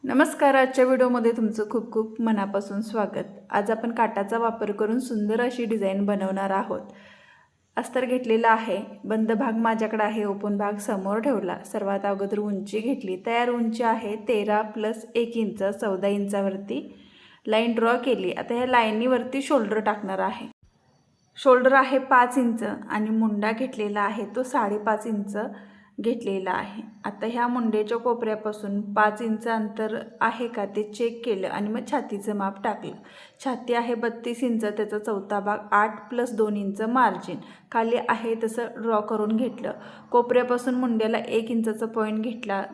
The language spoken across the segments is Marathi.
नमस्कार. आजच्या व्हिडिओमध्ये तुमचं खूप खूप मनापासून स्वागत. आज आपण काटाचा वापर करून सुंदर अशी डिझाईन बनवणार आहोत. अस्तर घेतलेला आहे, बंद भाग माझ्याकडे आहे, ओपन भाग समोर ठेवला. सर्वात अगोदर उंची घेतली. तयार उंची आहे 13 + 1 इंच, 14 इंचावरती लाईन ड्रॉ केली. आता ह्या लाईनीवरती शोल्डर टाकणार आहे. शोल्डर आहे 5 इंच आणि मुंडा घेतलेला आहे तो 5.5 इंच घेतलेला आहे. आता ह्या मुंड्याच्या कोपऱ्यापासून 5 इंच अंतर आहे का ते चेक केलं आणि मग छातीचं माप टाकलं. छाती आहे 32 इंच, त्याचा चौथा भाग 8 + 2 इंच मार्जिन खाली आहे तसं ड्रॉ करून घेतलं. कोपऱ्यापासून मुंड्याला 1 इंचाचा पॉईंट घेतला,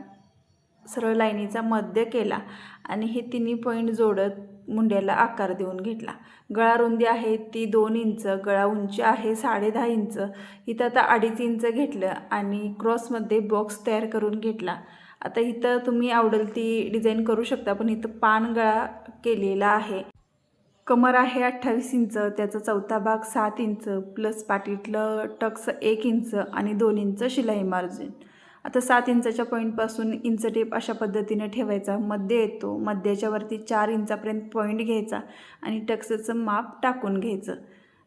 सरळ लाईनीचा मध्य केला आणि हे तिन्ही पॉईंट जोडत मुंड्याला आकार देऊन घेतला. गळा रुंदी आहे ती 2 इंच, गळा उंची आहे 10.5 इंच. इथं आता 2.5 इंच घेतलं आणि क्रॉसमध्ये बॉक्स तयार करून घेतला. आता इथं तुम्ही आवडेल ती डिझाईन करू शकता, पण इथं पान गळा केलेला आहे. कमर आहे 28 इंच, त्याचा चौथा भाग 7 इंच प्लस पाठीतलं टक्स 1 इंच आणि 2 इंच शिलाई मार्जिन. आता 7 इंचाच्या पॉईंटपासून इंच टेप अशा पद्धतीने ठेवायचा, मध्ये येतो, मध्याच्या वरती 4 इंचापर्यंत पॉईंट घ्यायचा आणि टक्सचं माप टाकून घ्यायचं.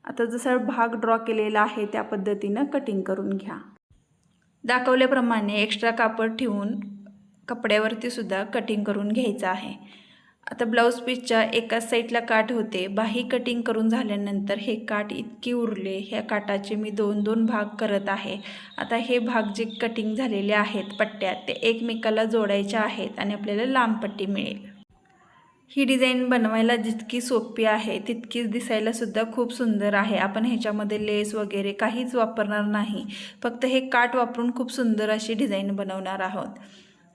आता जसा भाग ड्रॉ केलेला आहे त्या पद्धतीनं कटिंग करून घ्या. दाखवल्याप्रमाणे एक्स्ट्रा कापड ठेवून कपड्यावरती सुद्धा कटिंग करून घ्यायचं आहे. आता ब्लाऊज पीसच्या एकाच साईडला काठ होते. बाही कटिंग करून झाल्यानंतर हे काठ इतके उरले, ह्या काठाचे मी 2-2 भाग करत आहे. आता हे भाग जे कटिंग झालेले आहेत पट्ट्या, ते एकमेकाला जोडायच्या आहेत आणि आपल्याला लांब पट्टी मिळेल. ही डिझाईन बनवायला जितकी सोपी आहे तितकीच दिसायला सुद्धा खूप सुंदर आहे. आपण ह्याच्यामध्ये लेस वगैरे काहीच वापरणार नाही, फक्त हे काठ वापरून खूप सुंदर अशी डिझाईन बनवणार आहोत.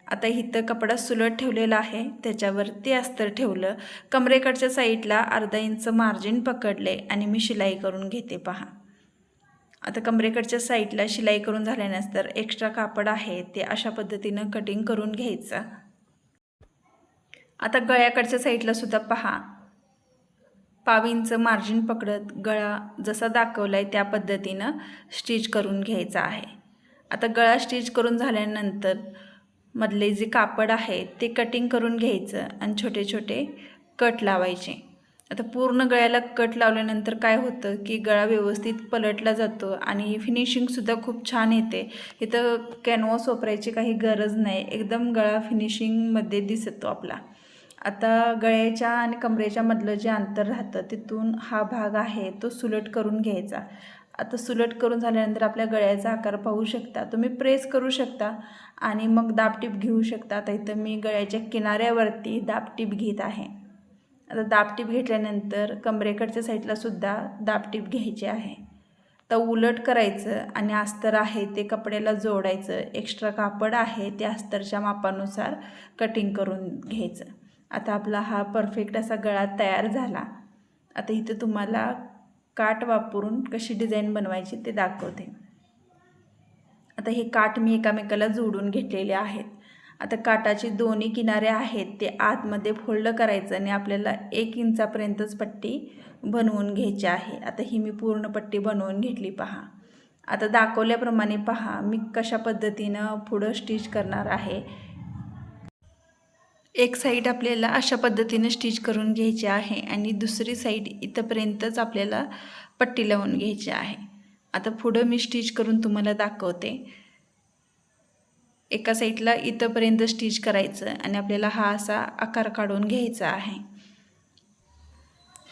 आता इथं कपडा सुलट ठेवलेला आहे, त्याच्यावरती अस्तर ठेवलं. कमरेकडच्या साईडला अर्धा इंच मार्जिन पकडले आणि मी शिलाई करून घेते पहा. आता कमरेकडच्या साईडला शिलाई करून झाल्यानंतर एक्स्ट्रा कापड आहे ते अशा पद्धतीनं कटिंग करून घ्यायचं. आता गळ्याकडच्या साईडला सुद्धा पहा, 1/2 इंच मार्जिन पकडत गळा जसा दाखवला आहे त्या पद्धतीनं स्टिच करून घ्यायचा आहे. आता गळा स्टिच करून झाल्यानंतर मधले जे कापड आहे ते कटिंग करून घ्यायचं आणि छोटे छोटे कट लावायचे. आता पूर्ण गळ्याला कट लावल्यानंतर काय होतं की गळा व्यवस्थित पलटला जातो आणि फिनिशिंगसुद्धा खूप छान येते. इथं कॅनव्हास वापरायची काही गरज नाही, एकदम गळा फिनिशिंगमध्ये दिसतो आपला. आता गळ्याच्या आणि कमरेच्या मधलं जे अंतर राहतं तिथून हा भाग आहे तो सुलट करून घ्यायचा. आता सुलट करून झाल्यानंतर आपल्या गळ्याचा आकार पाहू शकता. तुम्ही प्रेस करू शकता आणि मग दाबटीप घेऊ शकता. आता इथं मी गळ्याच्या किनाऱ्यावरती दाबटीप घेत आहे. आता दाबटीप घेतल्यानंतर कमरेकडच्या साईडला सुद्धा दाबटीप घ्यायची आहे. तर उलट करायचं आणि अस्तर आहे ते कपड्याला जोडायचं. एक्स्ट्रा कापड आहे ते अस्तरच्या मापानुसार कटिंग करून घ्यायचं. आता आपला हा परफेक्ट असा गळा तयार झाला. आता इथं तुम्हाला काठ वापरून कशी डिझाईन बनवायची ते दाखवते. आता हे काठ मी एकामेकाला जोडून घेतलेले आहेत. आता काठाचे दोन्ही किनारे आहेत ते आतमध्ये फोल्ड करायचं आणि आपल्याला 1 इंचापर्यंतच पट्टी बनवून घ्यायची आहे. आता ही मी पूर्ण पट्टी बनवून घेतली पहा. आता दाखवल्याप्रमाणे पहा मी कशा पद्धतीनं पुढं स्टिच करणार आहे. एक साईड आपल्याला अशा पद्धतीने स्टिच करून घ्यायची आहे आणि दुसरी साईड इथंपर्यंतच आपल्याला पट्टी लावून घ्यायची आहे. आता पुढं मी स्टिच करून तुम्हाला दाखवते. एका साईडला इथंपर्यंत स्टिच करायचं आणि आपल्याला हा असा आकार काढून घ्यायचा आहे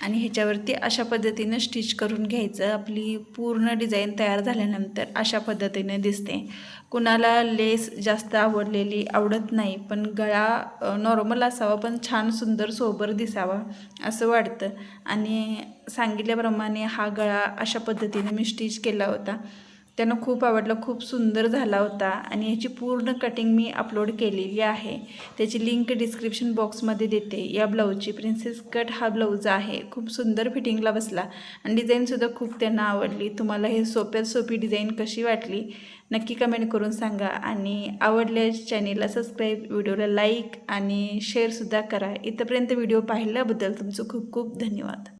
आणि ह्याच्यावरती अशा पद्धतीनं स्टिच करून घ्यायचं. आपली पूर्ण डिझाईन तयार झाल्यानंतर अशा पद्धतीने दिसते. कुणाला लेस जास्त आवडत नाही, पण गळा नॉर्मल असावा पण छान सुंदर सोबर दिसावा असं वाटतं. आणि सांगितल्याप्रमाणे हा गळा अशा पद्धतीने मी स्टिच केला होता. त्यांना खूप आवडलं, खूप सुंदर झाला होता आणि ह्याची पूर्ण कटिंग मी अपलोड केलेली आहे. त्याची लिंक डिस्क्रिप्शन बॉक्समध्ये देते. या ब्लाऊजची प्रिन्सेस कट हा ब्लाऊज आहे. खूप सुंदर फिटिंगला बसला आणि डिझाईनसुद्धा खूप त्यांना आवडली. तुम्हाला हे सोप्यात सोपी डिझाईन कशी वाटली नक्की कमेंट करून सांगा आणि आवडल्यास चॅनेलला सबस्क्राईब, व्हिडिओला लाईक आणि शेअरसुद्धा करा. इथंपर्यंत व्हिडिओ पाहिल्याबद्दल तुमचं खूप खूप धन्यवाद.